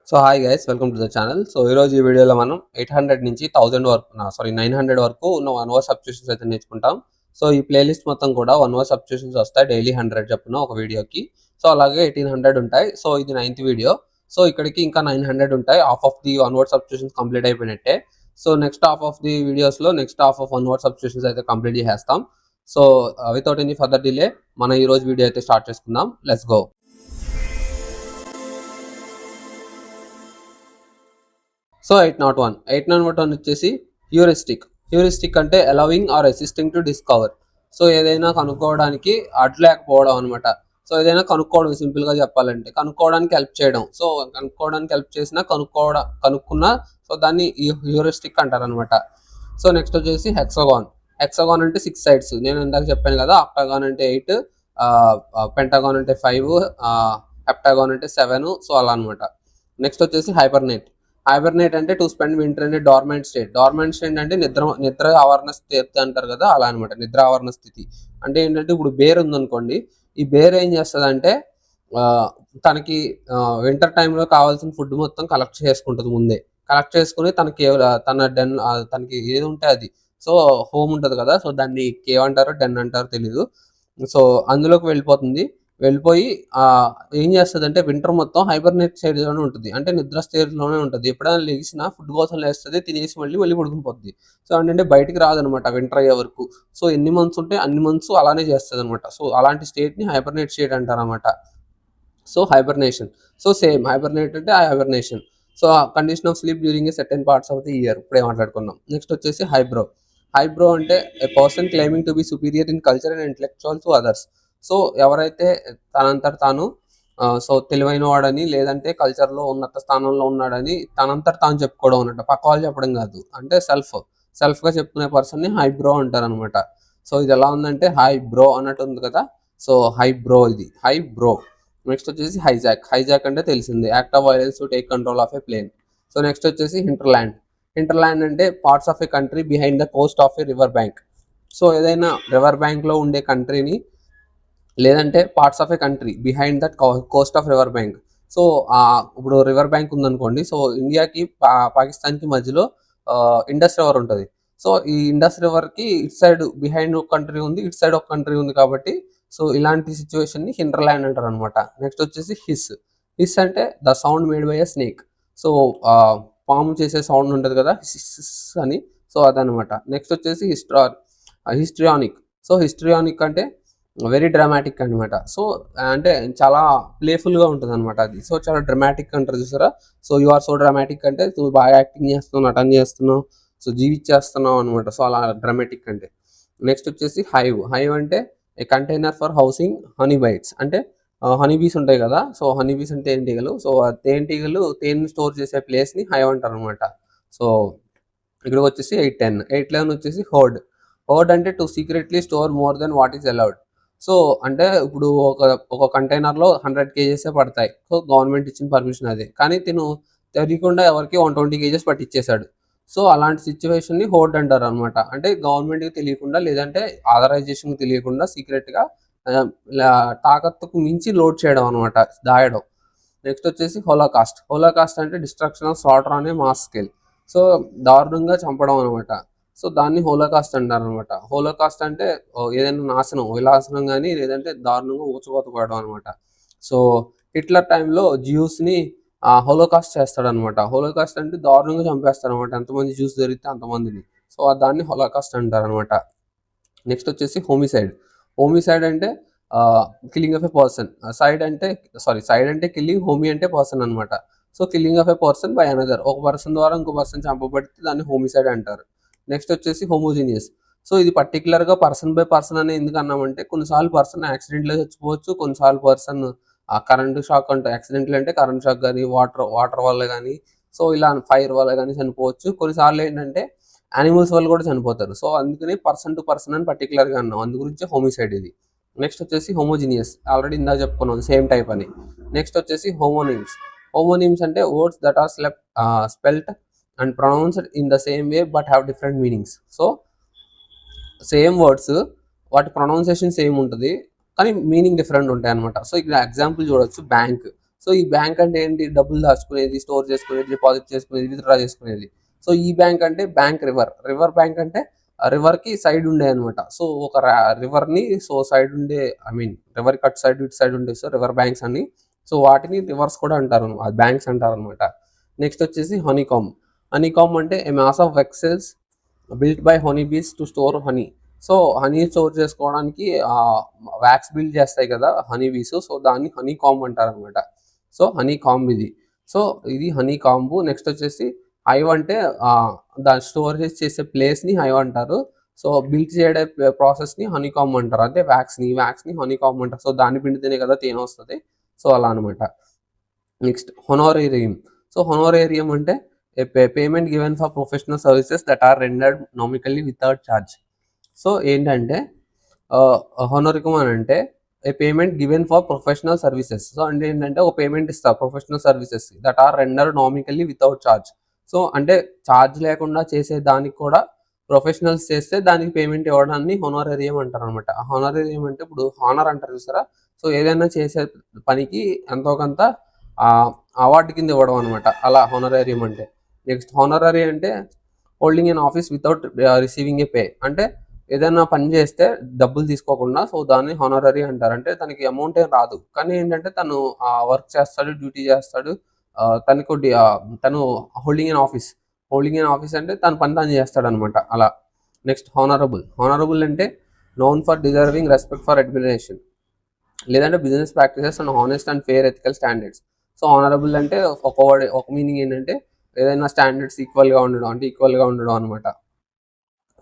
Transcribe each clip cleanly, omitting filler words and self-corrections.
So hi guys, welcome to the channel. So ఈరోజు ఈ వీడియోలో మనం 800 నుంచి 1000 వరకు 900 వరకు ఉన్న వన్ వర్డ్ సబ్స్టిట్యూషన్స్ అయితే నేర్చుకుంటాం. సో ఈ ప్లేలిస్ట్ మొత్తం కూడా వన్ వర్డ్ సబ్స్టిట్యూషన్స్ వస్తాయి డైలీ 100 చెప్పున ఒక వీడియోకి. సో అలాగే 1800 ఉంటాయి. సో ఇది 9th వీడియో. సో ఇక్కడికి ఇంకా 900 ఉంటాయి. Half of the one word substitutions complete అయిపోయినట్టే. So next half of the వీడియోస్లో next half of one word substitutions అయితే కంప్లీట్ చేసేస్తాం. So without any further delay మనం ఈ రోజు వీడియో అయితే స్టార్ట్ చేసుకుందాం. Let's go. సో 801 వచ్చేసి హ్యూరిస్టిక్ అంటే allowing or assisting to discover. So ఏదైనా కనుక్కోవడానికి అడ్లేకపోవడం అనమాట. సో ఏదైనా కనుక్కోవడం, సింపుల్గా చెప్పాలంటే కనుక్కోవడానికి హెల్ప్ చేయడం. సో కనుక్కోవడానికి హెల్ప్ చేసినా కనుక్కున్నా సో దాన్ని హ్యూరిస్టిక్ అంటారు అనమాట. సో నెక్స్ట్ వచ్చేసి హెక్సాగాన్ అంటే 6 sides. నేను ఇందాక చెప్పాను కదా, ఆక్టాగాన్ అంటే 8, పెంటాగాన్ అంటే 5, హెప్టాగాన్ అంటే 7. సో అలా అనమాట. నెక్స్ట్ వచ్చేసి హైబర్నేట్ అంటే టు స్పెండ్ వింటర్ అనే డార్మెంట్ స్టేట్ అంటే నిద్ర ఆవరణ స్థితి అంటారు కదా, అలా అనమాట. నిద్ర ఆవరణ స్థితి అంటే ఏంటంటే, ఇప్పుడు బేర్ ఉందనుకోండి, ఈ బేర్ ఏం చేస్తుంది అంటే తనకి వింటర్ టైంలో కావాల్సిన ఫుడ్ మొత్తం కలెక్ట్ చేసుకుంటుంది. ముందే కలెక్ట్ చేసుకుని తనకి ఏది ఉంటే అది, సో హోమ్ ఉంటుంది కదా, సో దాన్ని కేవ్ అంటారో డెన్ అంటారో తెలీదు. సో అందులోకి వెళ్ళిపోయి ఏం చేస్తుంది అంటే వింటర్ మొత్తం హైబర్నేట్ స్టేజ్లోనే ఉంటుంది, అంటే నిద్ర స్టేజ్లోనే ఉంటుంది. ఎప్పుడైనా లేచినా ఫుడ్ కోసం లేస్తుంది, తినేసి మళ్ళీ పడుకునిపోతుంది. సో అంటే బయటికి రాదనమాట వింటర్ అయ్యే వరకు. సో ఎన్ని మంత్స్ ఉంటే అన్ని మంత్స్ అలానే చేస్తుంది అనమాట. సో అలాంటి స్టేట్ని హైబర్నేట్ స్టేట్ అంటారు అనమాట. So hibernation. So same hibernate అంటే hibernation. So condition of sleep during a certain parts of the year, ఇప్పుడే మాట్లాడుకున్నాం. నెక్స్ట్ వచ్చేసి హైబ్రో అంటే a person claiming to be superior in culture and intellectual to others. So ఎవరైతే తనంతట తాను so తెలివైన వాడని, లేదంటే కల్చర్లో ఉన్నత స్థానంలో ఉన్నాడని తనంతట తాను చెప్పుకోవడం అన్నట్టు, పక్క వాళ్ళు చెప్పడం కాదు. అంటే సెల్ఫ్గా చెప్పుకునే పర్సన్ని హైబ్రో అంటారు అనమాట. సో ఇది ఎలా ఉందంటే హై బ్రో అన్నట్టు ఉంది కదా. సో ఇది హైబ్రో. నెక్స్ట్ వచ్చేసి హైజాక్ అంటే తెలిసింది, act of violence to take control of a plane. So next వచ్చేసి హింటర్లాండ్ అంటే parts of a country behind the coast of a river bank. So ఏదైనా రివర్ బ్యాంక్లో ఉండే కంట్రీని, లేదంటే parts of a country behind that coast of river bank. So ఇప్పుడు river bank ఉందనుకోండి, so ఇండియాకి పాకిస్తాన్కి మధ్యలో ఇండస్ రివర్ ఉంటుంది. సో ఈ ఇండస్ రివర్కి ఇటు సైడ్ బిహైండ్ ఒక కంట్రీ ఉంది, ఇటు సైడ్ ఒక కంట్రీ ఉంది కాబట్టి సో ఇలాంటి సిచ్యువేషన్ని హింటర్లాండ్ అంటారు అనమాట. నెక్స్ట్ వచ్చేసి హిస్ అంటే the sound made by a snake. So పాము చేసే సౌండ్ ఉంటుంది కదా, హిస్ అని, సో అదనమాట. నెక్స్ట్ వచ్చేసి హిస్ట్రియానిక్. సో హిస్ట్రియానిక్ అంటే వెరీ డ్రామాటిక్ అనమాట. సో అంటే చాలా ప్లేఫుల్గా ఉంటుంది అనమాట అది. సో చాలా డ్రామాటిక్ అంటారు చూసారా. So you are so dramatic అంటే నువ్వు బాగా యాక్టింగ్ చేస్తున్నావు, నటన చేస్తున్నావు, సో జీవించేస్తున్నావు అనమాట. సో అలా డ్రామాటిక్ అంటే. నెక్స్ట్ వచ్చేసి హైవ్ అంటే a container for housing honey bites. అంటే హనీ బీస్ ఉంటాయి కదా, సో హనీ బీస్ అంటే తేనెటీగలు. సో ఆ తేనె స్టోర్ చేసే ప్లేస్ని హైవ్ అంటారు అనమాట. సో ఇక్కడికి వచ్చేసి 811 వచ్చేసి హోర్డ్ అంటే to secretly store more than what is allowed. So అంటే ఇప్పుడు ఒక కంటైనర్లో 100 kgs పడతాయి. సో గవర్నమెంట్ ఇచ్చిన పర్మిషన్ అదే, కానీ తెలియకుండా ఎవరికి 120 kgs పట్టించేశాడు. సో అలాంటి సిచ్యువేషన్ని హోర్డ్ అంటారు అనమాట. అంటే గవర్నమెంట్కి తెలియకుండా, లేదంటే ఆథరైజేషన్కి తెలియకుండా సీక్రెట్గా తాకత్తుకు మించి లోడ్ చేయడం అనమాట, దాయడం. నెక్స్ట్ వచ్చేసి హోలోకాస్ట్ అంటే డిస్ట్రక్షన్ ఆఫ్ స్లాటర్ అనే మాస్ స్కేల్. సో దారుణంగా చంపడం అనమాట. సో దాన్ని హోలోకాస్ట్ అంటారు అనమాట. హోలోకాస్ట్ అంటే ఏదైనా నాశనం, విలాసనం కానీ, లేదంటే దారుణంగా ఊచకోతపడడం అనమాట. సో హిట్లర్ టైంలో జ్యూస్ని హోలోకాస్ట్ చేస్తాడనమాట. హోలోకాస్ట్ అంటే దారుణంగా చంపేస్తాడు అనమాట, ఎంతమంది జ్యూస్ దొరికితే అంతమందిని. సో దాన్ని హోలోకాస్ట్ అంటారు అనమాట. నెక్స్ట్ వచ్చేసి హోమిసైడ్ అంటే killing of A person. Side అంటే కిల్లింగ్, హోమీ అంటే పర్సన్ అనమాట. So killing of A person by another, ఒక పర్సన్ ద్వారా ఇంకో పర్సన్ చంపబడితే దాన్ని హోమిసైడ్ అంటారు. నెక్స్ట్ వచ్చేసి హోమోజీనియస్. సో ఇది పర్టికులర్గా పర్సన్ బై పర్సన్ అని ఎందుకు అన్నామంటే, కొన్నిసార్లు పర్సన్ యాక్సిడెంట్లో చచ్చిపోవచ్చు, కొన్నిసార్లు పర్సన్ కరెంటు షాక్ అంటే యాక్సిడెంట్లు అంటే కరెంట్ షాక్ కానీ, వాటర్ వల్ల కానీ, సో ఇలా ఫైర్ వల్ల కానీ చనిపోవచ్చు. కొన్నిసార్లు ఏంటంటే యానిమల్స్ వల్ల కూడా చనిపోతారు. సో అందుకని పర్సన్ టు పర్సన్ అని పర్టికులర్గా అన్నాం, అందు గురించి హోమిసైడ్ ఇది. నెక్స్ట్ వచ్చేసి హోమోజీనియస్, ఆల్రెడీ ఇందాక చెప్పుకున్నాం సేమ్ టైప్ అని. నెక్స్ట్ వచ్చేసి హోమోనిమ్స్ అంటే words that are spelt and pronounced in the same way but have different meanings. So same words, వాటి ప్రొనౌన్సియేషన్ సేమ్ ఉంటుంది, కానీ మీనింగ్ డిఫరెంట్ ఉంటాయి అనమాట. సో ఇక్కడ ఎగ్జాంపుల్ చూడొచ్చు, సో ఈ బ్యాంక్ అంటే ఏంటి, డబ్బులు దాచుకునేది, స్టోర్ చేసుకునేది, డిపాజిట్ చేసుకునేది, విత్డ్రా చేసుకునేది. సో ఈ బ్యాంక్ అంటే బ్యాంక్ రివర్ బ్యాంక్ అంటే రివర్ కి సైడ్ ఉండే అనమాట. సో ఒక రివర్ ని సో సైడ్ ఉండే, I mean river cut side ఇటు సైడ్ ఉండే సో రివర్ బ్యాంక్స్ అని. సో వాటిని రివర్స్ కూడా అంటారు, బ్యాంక్స్ అంటారు అనమాట. నెక్స్ట్ వచ్చేసి హనీకామ్. హనీకామ్ అంటే a mass of wax cells built by honey bees to store honey. So honey store చేసుకోవడానికి వ్యాక్స్ బిల్డ్ చేస్తాయి కదా హనీ బీస్, సో దాన్ని హనీ కాంబ్ అంటారు అనమాట. సో హనీ కాంబ్ ఇది. సో ఇది హనీ కాంబు. నెక్స్ట్ వచ్చేసి హైవ్ అంటే దాన్ని స్టోర్ చేసే ప్లేస్ని హైవ్ అంటారు. సో బిల్డ్ చేయడే ప్రాసెస్ని హనీ కాంబ్ అంటారు, అంటే వ్యాక్స్ని హనీ కాంబ్ అంటారు. సో దాన్ని పిండితేనే కదా తేనె వస్తుంది. సో అలా అనమాట. నెక్స్ట్ హొనోరేరియం. సో హొనోరేరియం అంటే payment given for professional services that are rendered nominally without charge. So ఏంటంటే హొనోరికం అని అంటే a payment given for professional services. So అంటే ఏంటంటే ఒక పేమెంట్ ఇస్తారు professional services that are rendered nominally without charge. So అంటే charge లేకుండా చేసే దానికి కూడా ప్రొఫెషనల్స్ చేస్తే దానికి పేమెంట్ ఇవ్వడాన్ని హొనోరేరియం అంటారు అనమాట. హొనోరేరియం అంటే ఇప్పుడు హానర్ అంటారు చూసారా, సో ఏదైనా చేసే పనికి ఎంతో కొంత అవార్డు కింద ఇవ్వడం అనమాట, అలా హొనరేరియం అంటే. నెక్స్ట్ హానరరీ అంటే holding an office without receiving a pay. అంటే ఏదైనా పని చేస్తే డబ్బులు తీసుకోకుండా, సో దాన్ని హానరరీ అంటారు. అంటే తనకి అమౌంట్ ఏం రాదు, కానీ ఏంటంటే తను వర్క్ చేస్తాడు, డ్యూటీ చేస్తాడు, తను హోల్డింగ్ ఎన్ ఆఫీస్ అంటే తన పని తను చేస్తాడు అనమాట, అలా. నెక్స్ట్ హానరబుల్ అంటే known for deserving respect for administration, లేదంటే business practices and honest and fair ethical standards. So honorable అంటే ఒక మీనింగ్ ఏంటంటే ఏదైనా స్టాండర్డ్స్ ఈక్వల్గా ఉండడం అనమాట,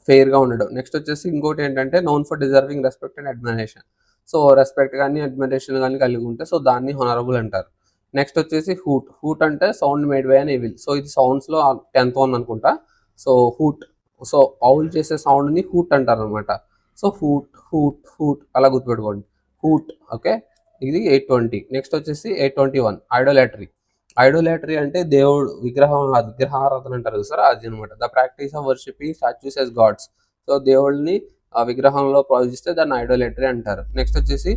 ఫెయిర్గా ఉండడం. నెక్స్ట్ వచ్చేసి ఇంకోటి ఏంటంటే known for deserving respect and admiration. So respect కానీ అడ్మిరేషన్ కానీ కలిగి ఉంటే సో దాన్ని హానరబుల్ అంటారు. నెక్స్ట్ వచ్చేసి హూట్ అంటే sound made by an evil. So ఇది సౌండ్స్లో 10th వన్ అనుకుంటా. సో సో పౌల్ చేసే సౌండ్ని హూట్ అంటారు అనమాట. సో హూట్ అలా గుర్తుపెట్టుకోండి, హూట్. ఓకే, ఇది 820. నెక్స్ట్ వచ్చేసి 821 ఐడోలాటరీ అంటే దేవుడు విగ్రహారాధన అంటారు సార్, అది అనమాట. The practice of worshipping statues as gods. So దేవుళ్ళని విగ్రహంలో పూజిస్తే దాన్ని ఐడోలాటరీ అంటారు. నెక్స్ట్ వచ్చేసి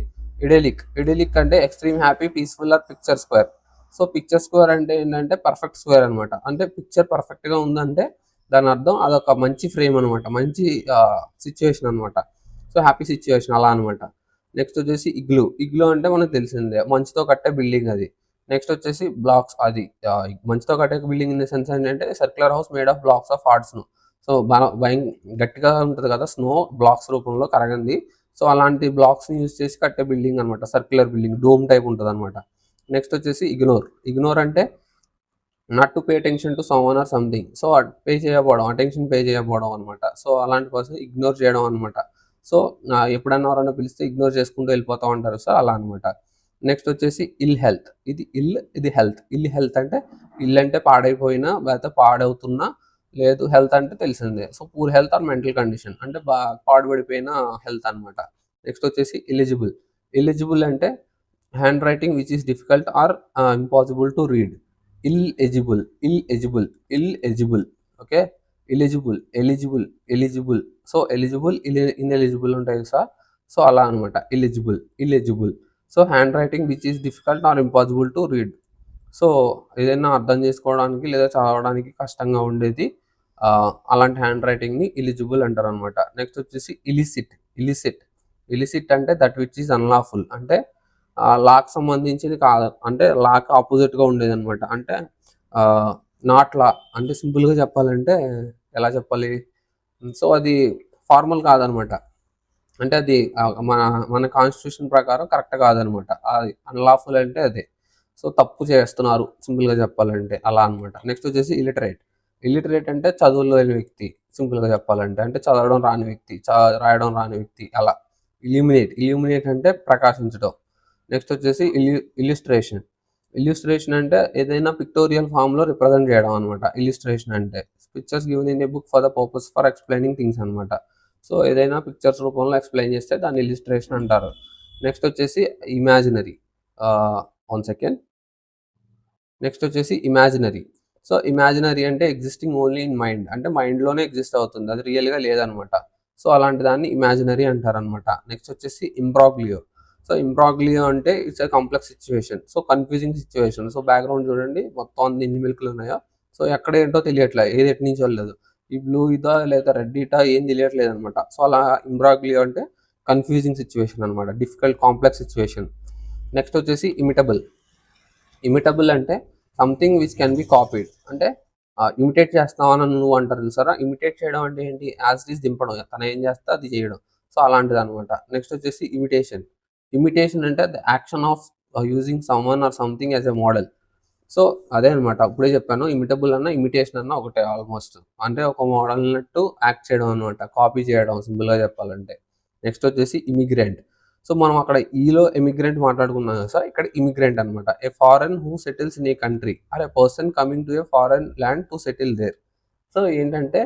ఇడెలిక్ అంటే extreme happy, peaceful or picture square. So picture square అంటే ఏంటంటే పర్ఫెక్ట్ స్క్వేర్ అనమాట. అంటే పిక్చర్ పర్ఫెక్ట్గా ఉందంటే దాని అర్థం అదొక మంచి ఫ్రేమ్ అనమాట, మంచి సిచ్యువేషన్ అనమాట. సో హ్యాపీ సిచ్యువేషన్ అలా అనమాట. నెక్స్ట్ వచ్చేసి ఇగ్లూ అంటే మనకు తెలిసిందే, మంచుతో కట్టే బిల్డింగ్ అది. నెక్స్ట్ వచ్చేసి బ్లాక్స్, అది మంచుతో కట్టే బిల్డింగ్ ఇన్ ద సెన్స్ ఏంటంటే circular house made of blacks of hard snow. So గట్టిగా ఉంటుంది కదా స్నో, బ్లాక్స్ రూపంలో కరగంది. సో అలాంటి బ్లాక్స్ని యూజ్ చేసి కట్టే బిల్డింగ్ అనమాట, సర్క్యులర్ బిల్డింగ్, డోమ్ టైప్ ఉంటుంది అనమాట. నెక్స్ట్ వచ్చేసి ఇగ్నోర్ అంటే not to pay attention to some one or something. So attention pay చేయకపోవడం అనమాట. సో అలాంటి పర్సన్ ఇగ్నోర్ చేయడం అనమాట. సో ఎప్పుడన్నా ఎవరైనా పిలిస్తే ఇగ్నోర్ చేసుకుంటూ వెళ్ళిపోతూ ఉంటారు, సో అలా అనమాట. నెక్స్ట్ వచ్చేసి ఇది హెల్త్ అంటే ఇల్ అంటే పాడైపోయినా లేకపోతే పాడవుతున్నా, లేదు హెల్త్ అంటే తెలిసిందే. So poor health or mental condition అంటే పాడుపడిపోయిన హెల్త్ అనమాట. నెక్స్ట్ వచ్చేసి ఎలిజిబుల్ అంటే handwriting which is difficult or impossible to read. Illegible. Okay, eligible. So eligible, ineligible ఉంటాయి సార్. సో అలా అనమాట, illegible. So handwriting which is difficult or impossible to read. So ఏదైనా అర్థం చేసుకోవడానికి లేదా చదవడానికి కష్టంగా ఉండేది, అలాంటి హ్యాండ్ రైటింగ్ని ఇలిజిబుల్ అంటారు అనమాట. నెక్స్ట్ వచ్చేసి ఇలిసిట్ అంటే దట్ విచ్ ఈస్ అన్లాఫుల్. అంటే లాక్ సంబంధించింది కాదు, అంటే లాక్ ఆపోజిట్గా ఉండేది అనమాట. అంటే నాట్ లా అంటే సింపుల్గా చెప్పాలంటే ఎలా చెప్పాలి, సో అది ఫార్మల్ కాదనమాట. అంటే అది మన కాన్స్టిట్యూషన్ ప్రకారం కరెక్ట్ కాదనమాట. అది అన్లాఫుల్ అంటే అదే. సో తప్పు చేస్తున్నారు సింపుల్గా చెప్పాలంటే, అలా అనమాట. నెక్స్ట్ వచ్చేసి ఇలిటరేట్ అంటే చదువులో లేని వ్యక్తి, సింపుల్గా చెప్పాలంటే. అంటే చదవడం రాని వ్యక్తి, రాయడం రాని వ్యక్తి, అలా. ఇల్యూమినేట్ అంటే ప్రకాశించడం. నెక్స్ట్ వచ్చేసి ఇల్యూస్ట్రేషన్ అంటే ఏదైనా పిక్టోరియల్ ఫామ్లో రిప్రజెంట్ చేయడం అనమాట. ఇల్యూస్ట్రేషన్ అంటే pictures given in a book for the purpose for explaining things అనమాట. సో ఏదైనా పిక్చర్స్ రూపంలో ఎక్స్ప్లెయిన్ చేస్తే దాన్ని ఇల్యూస్ట్రేషన్ అంటారు. నెక్స్ట్ వచ్చేసి ఇమాజినరీ. నెక్స్ట్ వచ్చేసి ఇమాజినరీ. సో ఇమాజినరీ అంటే ఎగ్జిస్టింగ్ ఓన్లీ ఇన్ మైండ్, అంటే మైండ్లోనే ఎగ్జిస్ట్ అవుతుంది, అది రియల్గా లేదనమాట. సో అలాంటి దాన్ని ఇమాజినరీ అంటారనమాట. నెక్స్ట్ వచ్చేసి ఇంబ్రాగ్లియో. సో ఇంబ్రాగ్లియో అంటే it's a complex situation, so confusing situation. So background చూడండి మొత్తం అన్ని ఎన్ని మిల్క్లు ఉన్నాయో, సో ఎక్కడ ఏంటో తెలియట్లే, ఏది ఎటు నుంచి వెళ్ళలేదు, ఈ బ్లూ ఇదా లేదా రెడ్ ఇటా ఏం తెలియట్లేదు అనమాట. సో అలా ఇంబ్రాగ్లియో అంటే కన్ఫ్యూజింగ్ సిచ్యువేషన్ అనమాట, డిఫికల్ట్ కాంప్లెక్స్ సిచ్యువేషన్. నెక్స్ట్ వచ్చేసి ఇమిటబుల్. ఇమిటబుల్ అంటే something which can be copied, అంటే ఇమిటేట్ చేస్తామని నువ్వు అంటారు చూసారా, ఇమిటేట్ చేయడం అంటే ఏంటి, యాజ్ ఇట్ ఈస్ దింపడం, తను ఏం చేస్తా అది చేయడం, సో అలాంటిది అనమాట. నెక్స్ట్ వచ్చేసి ఇమిటేషన్. ఇమిటేషన్ అంటే the action of using someone or something as a model. So అదే అనమాట, అప్పుడే చెప్పాను, ఇమిటబుల్ అన్న ఇమిటేషన్ అన్న ఒకటే ఆల్మోస్ట్, అంటే ఒక మోడల్ అన్నట్టు యాక్ట్ చేయడం అనమాట, కాపీ చేయడం సింపుల్గా చెప్పాలంటే. నెక్స్ట్ వచ్చేసి ఇమిగ్రెంట్. సో మనం అక్కడ ఈలో ఎమిగ్రెంట్ మాట్లాడుకున్నాం కదా సార్, ఇక్కడ ఇమిగ్రెంట్ అనమాట, a foreign who settles in a country or a person coming to a foreign land to settle there. So ఏంటంటే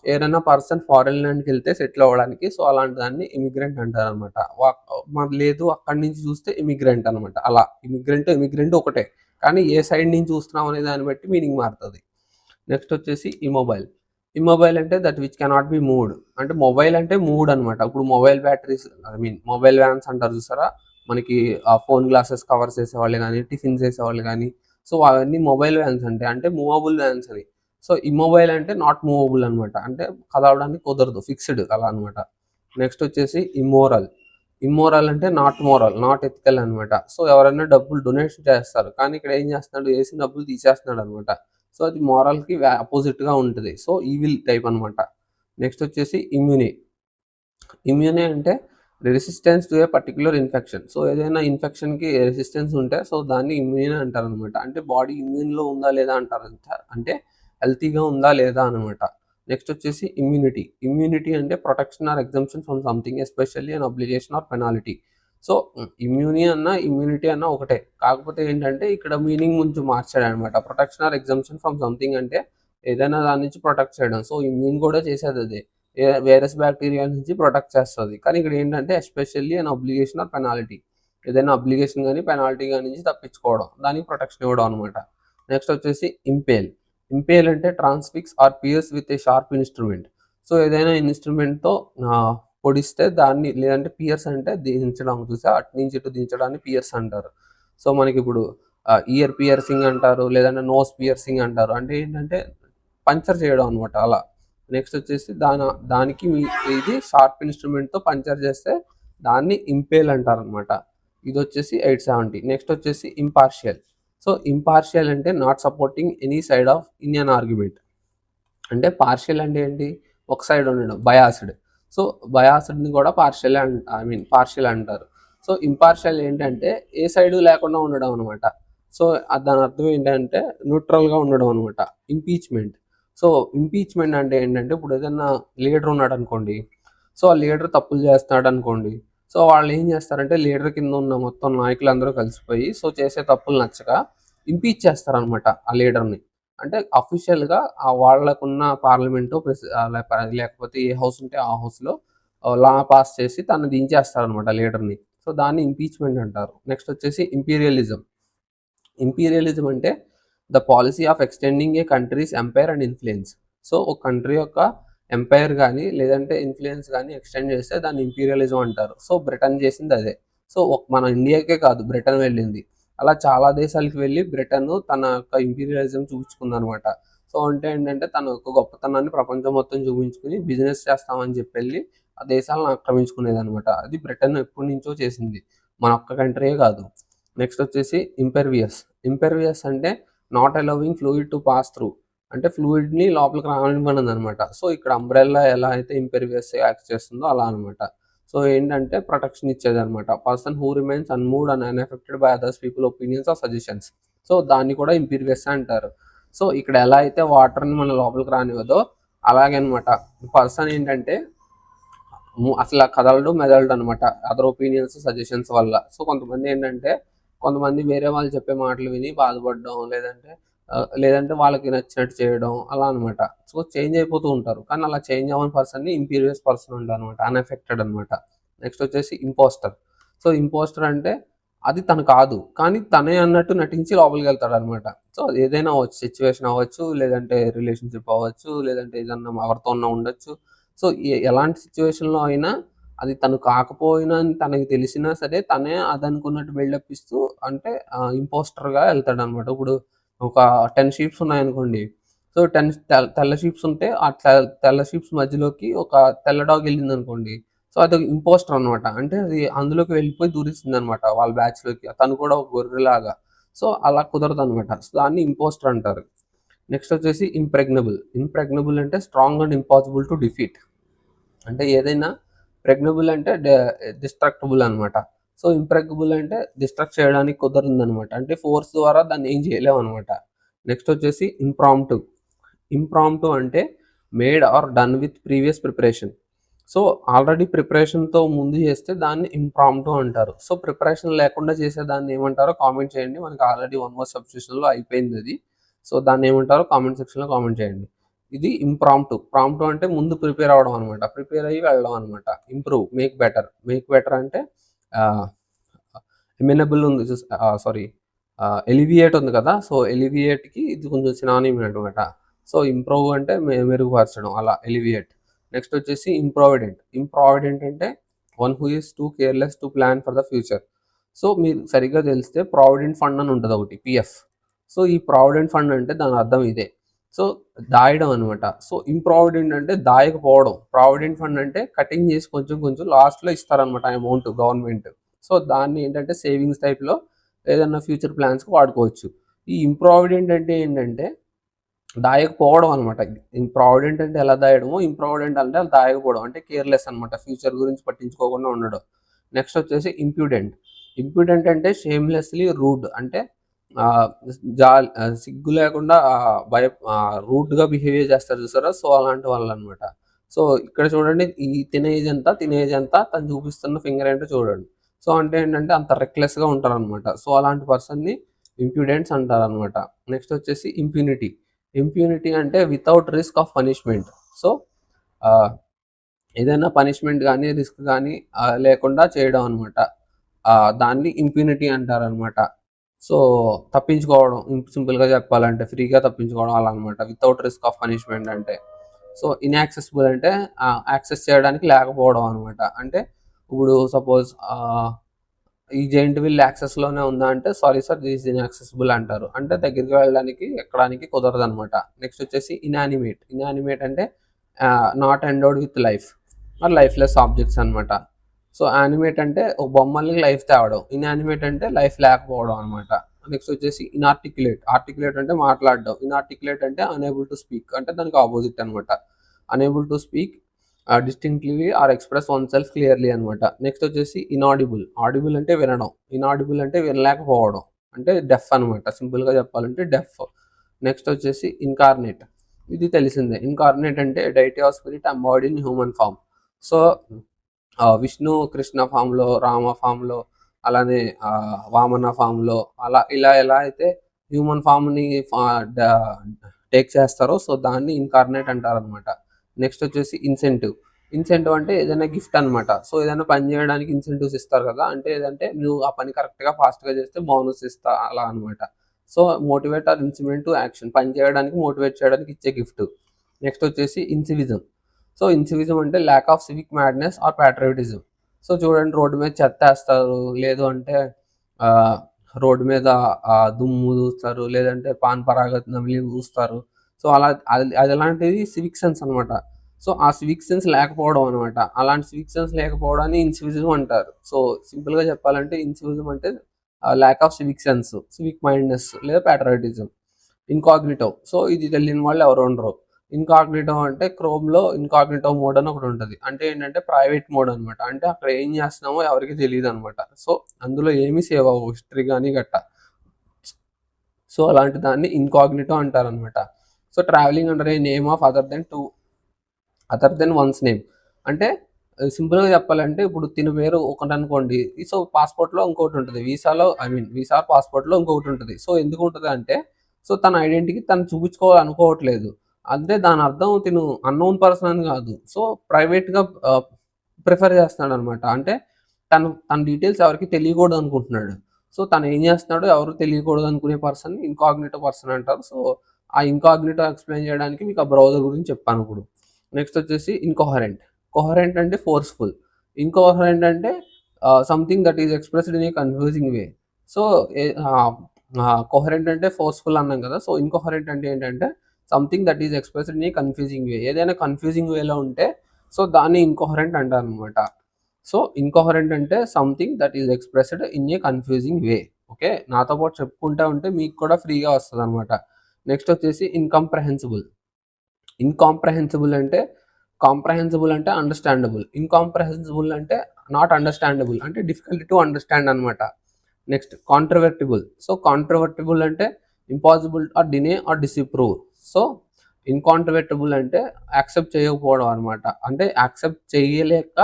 ఏదైనా పర్సన్ ఫారెన్ ల్యాండ్కి వెళ్తే సెటిల్ అవ్వడానికి, సో అలాంటి దాన్ని ఇమిగ్రెంట్ అంటారు అనమాట. లేదు అక్కడి నుంచి చూస్తే ఇమిగ్రెంట్ అనమాట. అలా ఇమిగ్రెంట్ ఒకటే, కానీ ఏ సైడ్ నుంచి చూస్తున్నాం అనే దాన్ని బట్టి మీనింగ్ మారుతుంది. నెక్స్ట్ వచ్చేసి ఇమొబైల్. ఇమొబైల్ అంటే that which cannot B moved, అంటే మొబైల్ అంటే మూడ్ అనమాట. ఇప్పుడు మొబైల్ బ్యాటరీస్, మొబైల్ వ్యాన్స్ అంటారు చూసారా, మనకి ఫోన్ గ్లాసెస్ కవర్స్ వేసేవాళ్ళు కానీ, టిఫిన్స్ వేసేవాళ్ళు కానీ, సో అవన్నీ మొబైల్ వ్యాన్స్ అంటే మూవబుల్ వ్యాన్స్ అని. సో ఇమొబైల్ అంటే నాట్ మూవబుల్ అనమాట, అంటే కదలడానికి కుదరదు, ఫిక్స్డ్ అలా అనమాట. నెక్స్ట్ వచ్చేసి ఇమ్మోరల్. ఇమ్మోరల్ అంటే నాట్ మోరల్, నాట్ ఎథికల్ అనమాట. సో ఎవరైనా డబ్బులు డొనేషన్ చేస్తారు, కానీ ఇక్కడ ఏం చేస్తున్నాడు, వేసిన డబ్బులు తీసేస్తున్నాడు అనమాట. సో అది మోరల్కి అపోజిట్గా ఉంటుంది, సో ఈవిల్ టైప్ అనమాట. నెక్స్ట్ వచ్చేసి ఇమ్యూనే. ఇమ్యూనే అంటే resistance to A particular infection. So ఏదైనా ఇన్ఫెక్షన్కి రెసిస్టెన్స్ ఉంటే సో దాన్ని ఇమ్యూనే అంటారు అనమాట, అంటే బాడీ ఇమ్యూన్లో ఉందా లేదా అంటారు, అంటే హెల్తీగా ఉందా లేదా అనమాట. నెక్స్ట్ వచ్చేసి ఇమ్యూనిటీ. ఇమ్యూనిటీ అంటే protection or exemption from something, especially an obligation or penalty. So immunity అన్న ఒకటే, కాకపోతే ఏంటంటే ఇక్కడ మీనింగ్ కొంచెం మార్చాడు అనమాట. Protection or exemption from something అంటే ఏదైనా దాని నుంచి ప్రొటెక్ట్ చేయడం, సో ఇమ్యూన్ కూడా చేసేది అదే, వైరస్ బ్యాక్టీరియా నుంచి ప్రొటెక్ట్ చేస్తుంది. కానీ ఇక్కడ ఏంటంటే especially an obligation or penalty, ఏదైనా అబ్లిగేషన్ కానీ పెనాల్టీ కానీ నుంచి తప్పించుకోవడం, దానికి ప్రొటెక్షన్ ఇవ్వడం అనమాట. నెక్స్ట్ వచ్చేసి ఇంపేల్. ఇంపేల్ అంటే transfix or pierce with a sharp instrument. So ఏదైనా ఇన్స్ట్రుమెంట్తో పొడిస్తే దాన్ని, లేదంటే పియర్స్ అంటే దించడం, చూసా అటు నుంచి ఇటు దించడాన్ని పియర్స్ అంటారు. సో మనకి ఇప్పుడు ఇయర్ పియర్సింగ్ అంటారు, లేదంటే నోస్ పియర్సింగ్ అంటారు, అంటే ఏంటంటే పంచర్ చేయడం అనమాట అలా. నెక్స్ట్ వచ్చేసి దానికి ఇది షార్ప్ ఇన్స్ట్రుమెంట్తో పంచర్ చేస్తే దాన్ని ఇంపేల్ అంటారు అనమాట. ఇది వచ్చేసి 870. నెక్స్ట్ వచ్చేసి ఇంపార్షియల్. సో ఇంపార్షియల్ అంటే not supporting any side of in an argument, అంటే పార్షియల్ అంటే ఏంటి, ఒక సైడ్ ఉండడం, బయాస్డ్. సో బయాస్డ్ని కూడా పార్షియల్ అంటారు. సో ఇంపార్షియల్ ఏంటంటే ఏ సైడ్ లేకుండా ఉండడం అనమాట. సో దాని అర్థం ఏంటంటే న్యూట్రల్గా ఉండడం అనమాట. ఇంపీచ్మెంట్. సో ఇంపీచ్మెంట్ అంటే ఏంటంటే ఇప్పుడు ఏదైనా లీడర్ ఉన్నాడు అనుకోండి, సో ఆ లీడర్ తప్పులు చేస్తున్నాడు అనుకోండి, సో వాళ్ళు ఏం చేస్తారంటే లీడర్ కింద ఉన్న మొత్తం నాయకులందరూ కలిసిపోయి సో చేసే తప్పులు నచ్చక ఇంపీచ్ చేస్తారనమాట ఆ లీడర్ని. అంటే అఫీషియల్గా వాళ్ళకున్న పార్లమెంటు లేకపోతే ఏ హౌస్ ఉంటే ఆ హౌస్లో లా పాస్ చేసి తను దించేస్తారనమాట లీడర్ని. సో దాన్ని ఇంపీచ్మెంట్ అంటారు. నెక్స్ట్ వచ్చేసి ఇంపీరియలిజం. ఇంపీరియలిజం అంటే the policy of extending A countries empire and influence. So ఒక కంట్రీ యొక్క ఎంపైర్ కానీ లేదంటే ఇన్ఫ్లుయెన్స్ కానీ ఎక్స్టెండ్ చేస్తే దాన్ని ఇంపీరియలిజం అంటారు. సో బ్రిటన్ చేసింది అదే. సో మన ఇండియాకే కాదు బ్రిటన్ వెళ్ళింది, అలా చాలా దేశాలకు వెళ్ళి బ్రిటన్ తన యొక్క ఇంపీరియలిజం చూపించుకుందనమాట. సో అంటే ఏంటంటే తన యొక్క గొప్పతనాన్ని ప్రపంచం మొత్తం చూపించుకుని బిజినెస్ చేస్తామని చెప్పి వెళ్ళి ఆ దేశాలను ఆక్రమించుకునేది అనమాట. అది బ్రిటన్ ఎప్పటి నుంచో చేసింది, మన ఒక్క కంట్రీయే కాదు. నెక్స్ట్ వచ్చేసి ఇంపెర్వియస్. ఇంపెర్వియస్ అంటే not allowing fluid to pass through, అంటే ఫ్లూయిడ్ని లోపలికి రానివ్వనది అనమాట. సో ఇక్కడ అంబ్రెల్లా ఎలా అయితే ఇంపెర్వియస్ యాక్ట్ చేస్తుందో అలా అనమాట. సో ఏంటంటే ప్రొటెక్షన్ ఇచ్చేది అనమాట. Person who remains unmoved and unaffected by others people opinions or suggestions. So దాన్ని కూడా ఇంపీరియస్ అంటారు. సో ఇక్కడ ఎలా అయితే వాటర్ని మన లోపలికి రానివ్వదో అలాగే అనమాట పర్సన్ ఏంటంటే అసలు కదలడు మెదలడు అనమాట అదర్ ఒపీనియన్స్ సజెషన్స్ వల్ల. సో కొంతమంది వేరే వాళ్ళు చెప్పే మాటలు విని బాధపడడం, లేదంటే వాళ్ళకి నచ్చినట్టు చేయడం అలా అనమాట. సో చేంజ్ అయిపోతూ ఉంటారు, కానీ అలా చేంజ్ అవ్వని పర్సన్ని ఇంపీరియస్ పర్సన్ ఉంటారు అనమాట, అన్ఎఫెక్టెడ్ అనమాట. నెక్స్ట్ వచ్చేసి ఇంపోస్టర్. సో ఇంపోస్టర్ అంటే అది తను కాదు కానీ తనే అన్నట్టు నటించి లోపలికి వెళ్తాడు అనమాట. సో ఏదైనా అవ్వచ్చు, సిచ్యువేషన్ అవ్వచ్చు, లేదంటే రిలేషన్షిప్ అవ్వచ్చు, లేదంటే ఏదన్నా ఎవరితో ఉండొచ్చు. సో ఎలాంటి సిచ్యువేషన్లో అయినా అది తను కాకపోయినా అని తనకి తెలిసినా సరే తనే అదనుకున్నట్టు బిల్డప్ ఇస్తూ అంటే ఇంపోస్టర్‌గా ఎళ్తాడనమాట. ఇప్పుడు ఒక 10 షీప్స్ ఉన్నాయనుకోండి. సో, 10 తెల్ల షీప్స్ ఉంటే ఆ తెల్ల షీప్స్ మధ్యలోకి ఒక తెల్ల డాగ్ ఎళ్ళిందనుకోండి. సో, అది ఇంపోస్టర్ అనమాట. అంటే అది అందులోకి వెళ్ళిపోయి దూరిస్తుందనమాట వాళ్ళ బ్యాచ్‌లోకి. తను కూడా ఒక గొర్రెలాగా. సో, అలా కుదరదనమాట. సో, దాన్ని ఇంపోస్టర్ అంటారు. నెక్స్ట్ వచ్చేసి ఇంప్రెగ్నబుల్. ఇంప్రెగ్నబుల్ అంటే strong and impossible to defeat. అంటే ఏదైనా ప్రెగ్నబుల్ అంటే డిస్ట్రక్టబుల్ అనమాట. సో, ఇంప్రెగ్నబుల్ అంటే డిస్ట్రక్ట్ చేయడానికి కుదరదనమాట. అంటే ఫోర్స్ ద్వారా దాన్ని ఏం చేయలేమనమాట. నెక్స్ట్ వచ్చేసి ఇంప్రాంప్టు. ఇంప్రాంప్టు అంటే made or done with previous preparation. So, already ప్రిపరేషన్‌తో ముందు చేస్తే దాన్ని ఇంప్రాంప్టు అంటారు. సో, ప్రిపరేషన్ లేకుండా చేసేదాన్ని ఏమంటారో కామెంట్ చేయండి. మనకి ఆల్రెడీ వన్ వర్డ్ సబ్‌స్టిట్యూషన్‌లో అయిపోయిందది. సో, దాన్నేమంటారో కామెంట్ సెక్షన్‌లో కామెంట్ చేయండి. ఇది ఇంప్రాంప్టు. ప్రాంప్టు అంటే ముందు ప్రిపేర్ అవ్వడం అనమాట. ప్రిపేర్ అయ్యి వెళ్ళడం అనమాట. Improve, make better. Make better అంటే ఆహ్, ఎమినబుల్ ఉంది సారీ ఎలివియేట్ ఉంది కదా! సో, ఎలివియేట్‌కి ఇది కొంచెం సినానిమ్ అనమాట. సో, ఇంప్రూవ్ అంటే మెరుగుపరచడం అలా ఎలివియేట్. నెక్స్ట్ వచ్చేసి ఇంప్రావిడెంట్. ఇంప్రావిడెంట్ అంటే one who is two careless to plan for the future. So, మీరు సరిగ్గా తెలిస్తే ప్రావిడెంట్ ఫండ్ అని ఉంటదొకటి పీఎఫ్. సో, ఈ ప్రావిడెంట్ ఫండ్ అంటే దాని అర్థం ఇదే. సో, దాయడం అనమాట. సో, ఇంప్రావిడెంట్ అంటే దాయకపోవడం. ప్రావిడెంట్ ఫండ్ అంటే కటింగ్ చేసి కొంచెం కొంచెం లాస్ట్‌లో ఇస్తారనమాట ఆ అమౌంట్ గవర్నమెంట్. సో, దాన్ని ఏంటంటే సేవింగ్స్ టైప్‌లో ఏదన్నా ఫ్యూచర్ ప్లాన్స్‌కి వాడుకోవచ్చు. ఈ ఇంప్రావిడెంట్ అంటే ఏంటంటే దాయకపోవడం అనమాట. ఇంప్రావిడెంట్ అంటే ఎలా దాయడమో, ఇంప్రావిడెంట్ అంటే అలా దాయకపోవడం. అంటే కేర్‌లెస్ అనమాట. ఫ్యూచర్ గురించి పట్టించుకోకుండా ఉండడం. నెక్స్ట్ వచ్చేసి ఇంప్యూడెంట్. ఇంప్యూడెంట్ అంటే షేమ్‌లెస్‌లీ రూడ్. అంటే ఆహ్, సిగ్గు లేకుండా రూడ్‌గా బిహేవియర్ చేస్తారు చూసారా? సో, అలాంటి వాళ్ళనమాట. సో, ఇక్కడ చూడండి తిన ఏజ్ ఎంత? తిన ఏజ్ ఎంత? తను చూపిస్తున్న ఫింగర్ ఏంటో చూడండి. సో, అంటే ఏంటంటే అంత రెక్లెస్‌గా ఉంటారనమాట. సో, అలాంటి పర్సన్‌ని ఇంప్యూడెన్స్ అంటారనమాట. నెక్స్ట్ వచ్చేసి ఇంప్యూనిటీ. ఇంప్యూనిటీ అంటే without risk of punishment. So, ఆహ్, ఏదైనా పనిష్మెంట్ గానీ, రిస్క్ గానీ లేకుండా చేయడం అనమాట. దాన్ని ఇంప్యూనిటీ అంటారనమాట. సో, తప్పించుకోవడం సింపుల్‌గా చెప్పాలంటే ఫ్రీగా తప్పించుకోవడం అలా అనమాట. వితౌట్ రిస్క్ ఆఫ్ పనిష్మెంట్ అంటే. సో, ఇన్‌యాక్సెసిబుల్ అంటే యాక్సెస్ చేయడానికి లేకపోవడం అనమాట. అంటే ఇప్పుడు సపోజ్ ఈ జెయింట్ వీల్ యాక్సెస్‌లోనే ఉందా అంటే sorry sir this is inaccessible అంటారు. అంటే దగ్గరికి వెళ్ళడానికి, ఎక్కడానికి కుదరదనమాట. నెక్స్ట్ వచ్చేసి ఇనానిమేట్. ఇనానిమేట్ అంటే not endowed with life or లైఫ్‌లెస్ ఆబ్జెక్ట్స్ అనమాట. సో, యానిమేట్ అంటే ఒక బొమ్మలకి లైఫ్ తేవడం. ఇనానిమేట్ అంటే లైఫ్ లేకపోవడం అనమాట. నెక్స్ట్ వచ్చేసి ఇనార్టిక్యులేట్. ఆర్టిక్యులేట్ అంటే మాట్లాడడం. ఇనార్టిక్యులేట్ అంటే అనేబుల్ టు స్పీక్. అంటే దానికి ఆపోజిట్ అనమాట. Unable to speak distinctly or express one self clearly అనమాట. నెక్స్ట్ వచ్చేసి ఇనాడిబుల్. ఆడిబుల్ అంటే వినడం. ఇనాడిబుల్ అంటే వినలేకపోవడం. అంటే డెఫ్ అనమాట. సింపుల్‌గా చెప్పాలంటే డెఫ్. నెక్స్ట్ వచ్చేసి ఇన్‌కార్నేట్. ఇది తెలిసిందే. ఇన్‌కార్నేట్ అంటే deity of spirit embodied in human form. So, Vishnu Krishna ఫామ్‌లో, రామ ఫామ్‌లో అలానే వామన ఫామ్‌లో అలా ఇలా ఎలా అయితే హ్యూమన్ ఫామ్‌ని ఫా డ టేక్ చేస్తారో సో, దాన్ని ఇన్‌కార్నేట్ అంటారనమాట. నెక్స్ట్ వచ్చేసి ఇన్సెంటివ్. ఇన్సెంటివ్ అంటే ఏదైనా గిఫ్ట్ అనమాట. సో, ఏదైనా పని చేయడానికి ఇన్సెంటివ్స్ ఇస్తారు కదా! అంటే ఏదంటే నువ్వు ఆ పని కరెక్ట్‌గా ఫాస్ట్‌గా చేస్తే బోనస్ ఇస్తా అలా అనమాట. So, motivate or incitement to action. పని చేయడానికి మోటివేట్ చేయడానికి ఇచ్చే గిఫ్ట్. నెక్స్ట్ వచ్చేసి ఇన్సివిజం. సో, ఇన్సివిజం అంటే lack of civic madness or patriotism. So, చూడండి రోడ్డు మీద చెత్తేస్తారు. లేదు అంటే ఆహ్, రోడ్డు మీద దుమ్ము ఊడుస్తారు. లేదంటే పాన్ పరాగ నమిలి ఊస్తారు. సో, అలా అది ఎలాంటిది సివిక్ సెన్స్ అనమాట. సో, ఆ సివిక్ సెన్స్ లేకపోవడం అనమాట. అలాంటి సివిక్ సెన్స్ లేకపోవడాన్ని ఇన్సివిజం అంటారు. సో, సింపుల్‌గా చెప్పాలంటే ఇన్సివిజం అంటే lack of civic sense, civic mindedness లేదా పాట్రియోటిజం. ఇన్‌కాగ్నిటో. సో, ఇది తెలియని వాళ్ళు ఎవరు ఉండరు. ఇన్‌కాగ్నిటో అంటే క్రోమ్‌లో ఇన్‌కాగ్నిటో మోడ్ అని ఒకటుంటది. అంటే ఏంటంటే ప్రైవేట్ మోడ్ అనమాట. అంటే అక్కడ ఏం చేస్తున్నామో ఎవరికీ తెలీదనమాట. సో, అందులో ఏమి సేవ్ అవ్వవు హిస్టరీ గాని గట్టా. సో, అలాంటి దాన్ని ఇన్‌కాగ్నిటో అంటారనమాట. So, travelling under a name of other than one's name. అంటే సింపుల్‌గా చెప్పాలంటే ఇప్పుడు తిన పేరు ఒకటనుకోండి. సో, పాస్‌పోర్ట్‌లో ఇంకోటుంటది. వీసా పాస్‌పోర్ట్‌లో ఇంకొకటుంటది. సో, ఎందుకుంటదంటే సో, తన ఐడెంటిటీ తను చూపించుకోవాలనుకోవట్లేదు. అంటే దానర్థం తిను అన్‌నోన్ పర్సన్ అని గాదు. సో, ప్రైవేట్‌గా ప్రిఫర్ చేస్తున్నాడనమాట. అంటే తన డీటెయిల్స్ ఎవరికీ తెలియకూడదనుకుంటున్నాడు. సో, తనేం జేస్తున్నాడో ఎవరు తెలియకూడదు అనుకునే పర్సన్‌ని ఇన్‌కాగ్నిటో పర్సన్ అంటారు. సో, ఆ ఇన్‌కాగ్నిటో ఎక్స్‌ప్లెయిన్ జేయడానికి మీకు ఆ బ్రౌజర్ గురించి చెప్పానిప్పుడు. నెక్స్ట్ వచ్చేసి ఇన్‌కొహరెంట్. కొహరెంట్ అంటే ఫోర్స్‌ఫుల్. ఇంకొకటి ఏంటంటే something that is expressed in a confusing way. So coherent అంటే ఫోర్స్ఫుల్ అన్నాం కదా. సో ఇన్కొహరెంట్ అంటే ఏంటంటే something that is expressed in a confusing way. ఏదైనా కన్ఫ్యూజింగ్ వేలో ఉంటే సో దాన్ని ఇన్కొహరెంట్ అంటారు అనమాట. సో ఇన్కొహరెంట్ అంటే something that is expressed in a confusing way. Okay, నాతో పాటు చెప్పుకుంటా ఉంటే మీకు కూడా ఫ్రీగా వస్తుంది అనమాట. నెక్స్ట్ వచ్చేసి ఇన్కంప్రహెన్సిబుల్. ఇన్కాంప్రహెన్సిబుల్ అంటే కాంప్రహెన్సిబుల్ అంటే అండర్స్టాండబుల్, ఇన్కాంప్రహెన్సిబుల్ అంటే నాట్ అండర్స్టాండబుల్ అంటే డిఫికల్ట్ టు అండర్స్టాండ్ అనమాట. Next controvertible. సో కాంట్రవర్టిబుల్ అంటే impossible or deny or disprove. So incontrovertible అంటే యాక్సెప్ట్ చేయకపోవడం అనమాట. అంటే యాక్సెప్ట్ చేయలేక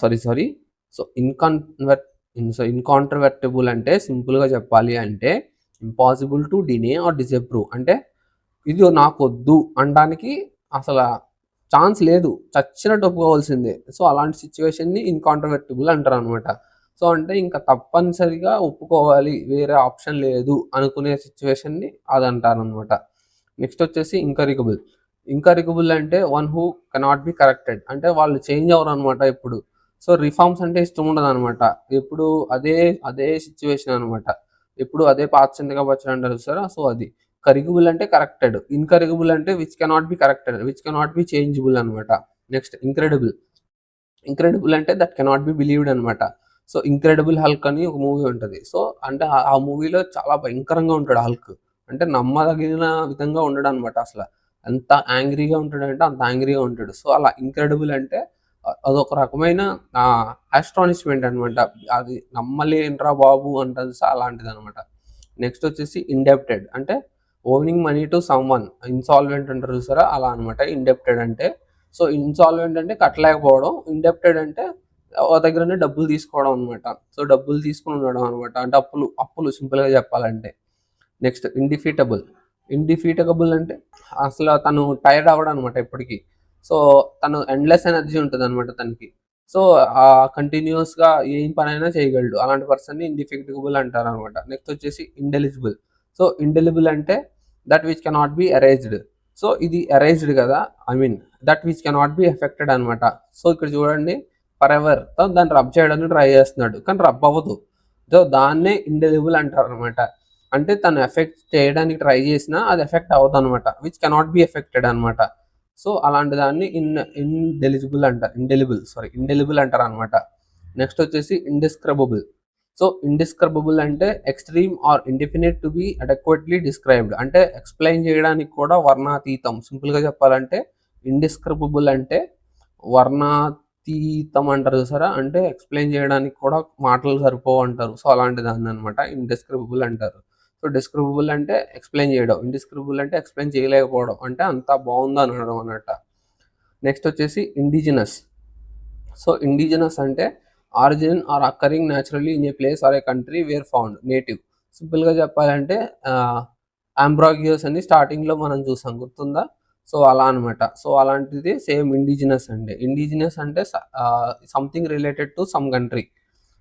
సారీ సో ఇన్కాంట్రవర్టిబుల్ అంటే సింపుల్గా చెప్పాలి అంటే impossible to deny or disprove. అంటే ఇది నాకొద్దు అనడానికి అసలు ఛాన్స్ లేదు, చచ్చినట్టు ఒప్పుకోవాల్సిందే. సో అలాంటి సిచ్యువేషన్ని ఇన్కాంట్రవర్టిబుల్ అంటారు అనమాట. సో అంటే ఇంకా తప్పనిసరిగా ఒప్పుకోవాలి, వేరే ఆప్షన్ లేదు అనుకునే సిచ్యువేషన్ని అది అంటారు అనమాట. నెక్స్ట్ వచ్చేసి ఇంకరికబుల్. ఇంకరికబుల్ అంటే one who cannot be corrected. అంటే వాళ్ళు చేంజ్ అవ్వరు అనమాట ఎప్పుడు. సో రిఫార్మ్స్ అంటే ఇష్టం ఉండదు అనమాట. ఎప్పుడు అదే అదే సిచ్యువేషన్ అనమాట. ఎప్పుడు అదే పాత చింతగా పచ్చడి అంటారు చూసారా, సో అది. కరిగబుల్ అంటే కరెక్టెడ్, ఇన్కరిగబుల్ అంటే which cannot be corrected, which cannot be changeable అనమాట. Next incredible. ఇంక్రెడిబుల్ అంటే దట్ కెనాట్ బి బిలీవ్డ్ అనమాట. సో ఇంక్రెడిబుల్ హల్క్ అని ఒక మూవీ ఉంటుంది. సో అంటే ఆ మూవీలో చాలా భయంకరంగా ఉంటాడు హల్క్. అంటే నమ్మదగిన విధంగా ఉండడు అనమాట. అసలు ఎంత యాంగ్రీగా ఉంటాడంటే అంత యాంగ్రీగా ఉంటాడు. సో అలా ఇంక్రెడిబుల్ అంటే అదొక రకమైన ఆస్ట్రానిష్మెంట్ అనమాట. అది నమ్మలేంట్రా బాబు అంటుంది సో అలాంటిది అనమాట. నెక్స్ట్ వచ్చేసి ఇండెప్టెడ్ అంటే owning money to some one. Insolvent అంటారు చూసారా, అలా అనమాట ఇండెప్టెడ్ అంటే. సో ఇన్సాల్వెంట్ అంటే కట్టలేకపోవడం, ఇండెప్టెడ్ అంటే దగ్గర డబ్బులు తీసుకోవడం అనమాట. సో డబ్బులు తీసుకుని ఉండడం అనమాట. అంటే అప్పులు సింపుల్గా చెప్పాలంటే. నెక్స్ట్ ఇండిఫీటబుల్. ఇండిఫీటబుల్ అంటే అసలు తను టైర్డ్ అవ్వడం అనమాట ఎప్పటికీ. సో తను ఎండ్లెస్ ఎనర్జీ ఉంటుంది అనమాట తనకి. సో కంటిన్యూస్గా ఏం పనైనా చేయగలడు. అలాంటి పర్సన్ని ఇండిఫీటబుల్ అంటారు అనమాట. నెక్స్ట్ వచ్చేసి ఇండెలిజిబుల్. సో ఇండెలిబుల్ అంటే that which cannot B erased. So ఇది ఎరేజ్డ్ కదా, I mean that which cannot be effected అనమాట. సో ఇక్కడ చూడండి, ఫర్ ఎవర్ దాన్ని రబ్ చేయడానికి ట్రై చేస్తున్నాడు కానీ రబ్ అవ్వదు. సో దాన్నే ఇండెలిబుల్ అంటారు అనమాట. అంటే తను ఎఫెక్ట్ చేయడానికి ట్రై చేసినా అది ఎఫెక్ట్ అవ్వదు అనమాట, విచ్ కెనాట్ బి ఎఫెక్టెడ్ అనమాట. సో అలాంటి దాన్ని ఇండెలిబుల్ అంటారు అనమాట. నెక్స్ట్ వచ్చేసి ఇండిస్క్రైబుల్. సో ఇండిస్క్రైబుల్ అంటే extreme or indefinite to be adequately described. అంటే ఎక్స్ప్లెయిన్ చేయడానికి కూడా వర్ణాతీతం. సింపుల్గా చెప్పాలంటే ఇండిస్క్రైబుల్ అంటే వర్ణాతీతం అంటారు చూసారా, అంటే ఎక్స్ప్లెయిన్ చేయడానికి కూడా మాటలు సరిపోవు అంటారు. సో అలాంటి దాన్ని అనమాట ఇండిస్క్రైబుల్ అంటారు. సో డిస్క్రైబుల్ అంటే ఎక్స్ప్లెయిన్ చేయడం, ఇండిస్క్రైబుల్ అంటే ఎక్స్ప్లెయిన్ చేయలేకపోవడం, అంటే అంత బాగుంది అనడం అన్నట్ట. నెక్స్ట్ వచ్చేసి ఇండిజినస్. సో ఇండిజినస్ అంటే origin or occurring naturally in a place or a country where found. Native. సింపుల్గా చెప్పాలంటే ఆంబ్రాగియోస్ అని స్టార్టింగ్లో మనం చూసాం, గుర్తుందా? సో అలా అనమాట. సో అలాంటిది సేమ్ ఇండిజినస్ అంటే. ఇండిజినస్ అంటే something related to some country.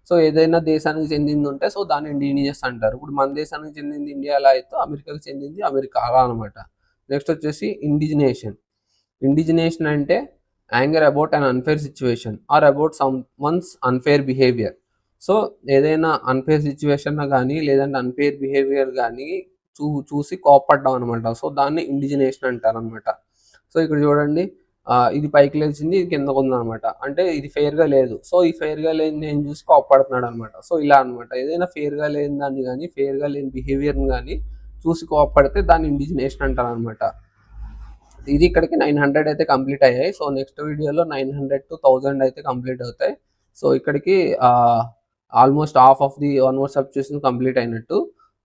So ఏదైనా దేశానికి చెందింది ఉంటే సో దాన్ని ఇండిజినియస్ అంటారు. ఇప్పుడు మన దేశానికి చెందింది ఇండియా ఎలా అయితే అమెరికాకి చెందింది అమెరికా, అలా అనమాట. నెక్స్ట్ వచ్చేసి ఇండిజినేషన్. ఇండిజినేషన్ అంటే anger about an unfair situation or about some once unfair behaviour. So ఏదైనా అన్ఫేర్ సిచ్యువేషన్ కానీ లేదంటే అన్ఫేర్ బిహేవియర్ కానీ చూసి కోపడ్డాం అనమాట. సో దాన్ని ఇండిజినేషన్ అంటారు అనమాట. సో ఇక్కడ చూడండి, ఇది పైకి లేచింది, ఇది కిందకు ఉందనమాట. అంటే ఇది ఫెయిర్గా లేదు. సో ఈ ఫెయిర్గా లేని నేను చూసి కోపడుతున్నాడు అనమాట. సో ఇలా అనమాట. ఏదైనా ఫెయిర్గా లేని దాన్ని కానీ ఫెయిర్గా లేని బిహేవియర్ని కానీ చూసి కోపడితే దాన్ని ఇండిజినేషన్ అంటారు అనమాట. ఇది ఇక్కడికి 900 అయితే కంప్లీట్ అయ్యాయి. సో నెక్స్ట్ వీడియోలో 900 to 1000 అయితే కంప్లీట్ అవుతాయి. సో ఇక్కడికి almost half of the 1 word substitution complete అయినట్టు.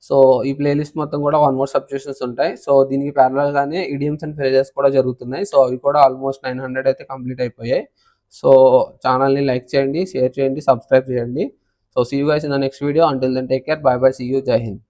సో ఈ ప్లేలిస్ట్ మొత్తం కూడా 1 వర్డ్ సబ్స్టిట్యూషన్స్ ఉంటాయి. సో దీనికి ప్యారలల్గానే ఇడియమ్స్ అండ్ ఫ్రేజెస్ కూడా జరుగుతున్నాయి. సో అవి కూడా ఆల్మోస్ట్ 900 అయితే కంప్లీట్ అయిపోయాయి. సో ఛానల్ని లైక్ చేయండి, షేర్ చేయండి, సబ్స్క్రైబ్ చేయండి. So see you guys in the next video. Until then take care, bye bye, see you, Jai Hind.